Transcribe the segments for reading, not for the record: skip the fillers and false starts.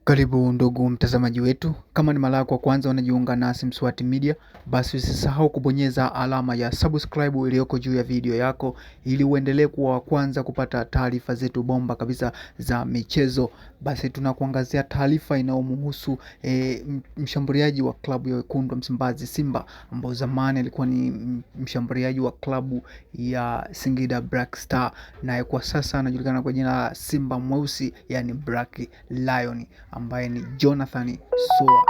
Karibu ndugu mtazamaji wetu, kama ni mara yako ya kwanza unajiunga nasi Mswati Media, basi usisahau kubonyeza alama ya subscribe iliyoko juu ya video yako ili uendelee kuwa wa kwanza kupata taarifa zetu bomba kabisa za michezo. Basi tunakuangazia taarifa inayomhusu mshambuliaji wa klabu ya Wekundu wa Msimbazi Simba, ambao zamani alikuwa ni mshambuliaji wa klabu ya Singida Black Star, na kwa sasa anajulikana kwa jina la Simba Mweusi, yani Black Lion, ambaye ni Jonathan Soa.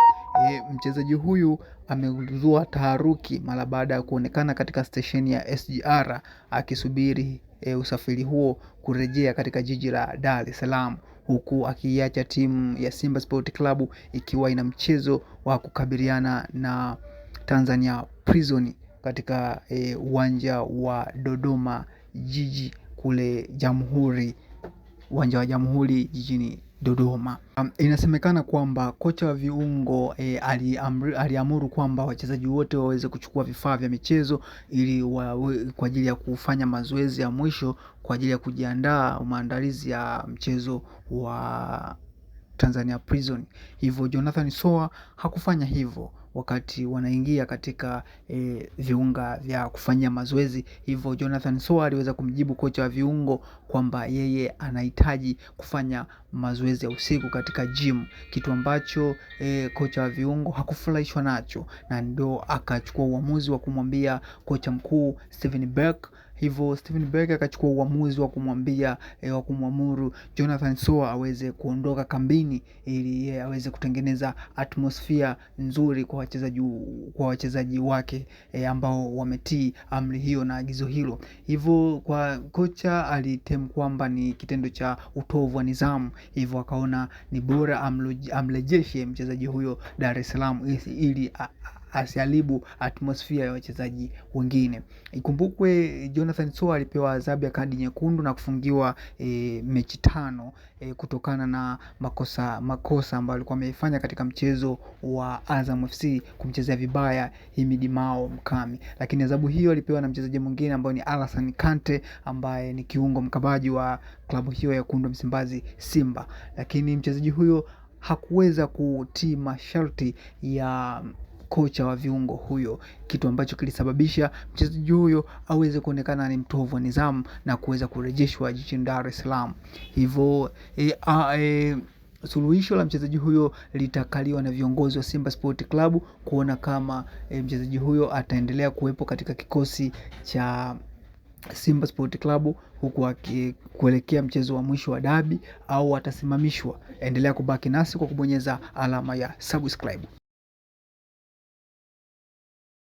Mchezaji huyu amezua taharuki mara baada ya kuonekana katika stesheni ya SGR akisubiri usafiri huo kurejea katika jiji la Dar es Salaam, huku akiacha timu ya Simba Sport Club ikiwa ina mchezo wa kukabiliana na Tanzania Prison katika uwanja wa Dodoma Jiji kule Jamhuri, uwanja wa Jamhuri jijini Dodoma. Inasemekana kwamba kocha wa viungo aliamuru kwamba wachezaji wote waweze kuchukua vifaa vya michezo ili kwa ajili ya kufanya mazoezi ya mwisho kwa ajili ya kujiandaa maandalizi ya mchezo wa Tanzania Prison. Hivyo Jonathan Soa hakufanya hivyo wakati wanaingia katika viunga vya kufanyia mazoezi. Hivyo Jonathan Soa aliweza kumjibu kocha wa viungo kwamba yeye anahitaji kufanya mazoezi ya usiku katika gym, kitu ambacho kocha wa viungo hakufurahishwa nacho, na ndio akachukua uamuzi wa kumwambia kocha mkuu Steven Beck. Hivyo Steven Beck akachukua uamuzi wa kumwamuru Jonathan Soa aweze kuondoka kambini ili aweze kutengeneza atmosphere nzuri kwa wachezaji wake ambao wametii amri hiyo na agizo hilo. Hivyo kwa kocha alitem kwamba ni kitendo cha utovu wa nidhamu, hivyo akaona ni bora amrejeshe mchezaji huyo Dar es Salaam ili asiharibu atmosphere ya wachezaji wengine. Ikumbukwe Jonathan Soa alipewa adhabu ya kadi nyekundu na kufungiwa mechi 5 kutokana na makosa ambayo alikuwa amefanya katika mchezo wa Azam FC kumchezea vibaya Himidi Mao Mkami. Lakini adhabu hiyo alipewa na mchezaji mwingine ambaye ni Alasan Kante, ambaye ni kiungo mkabaji wa klabu hiyo ya Wekundu wa Msimbazi Simba. Lakini mchezaji huyo hakuweza kutii masharti ya kocha wa viungo huyo, kitu ambacho kilisababisha mchezaji huyo aweze kuonekana ni mtovu wa nidhamu na kuweza kurejeshwa jijini Dar es Salaam. Hivyo suluhisho la mchezaji huyo litakaliwa na viongozi wa Simba Sport Club kuona kama mchezaji huyo ataendelea kuwepo katika kikosi cha Simba Sport Club huku kuelekea mchezo wa mwisho wa dabi, au atasimamishwa. Endelea kubaki nasi kwa kubonyeza alama ya subscribe.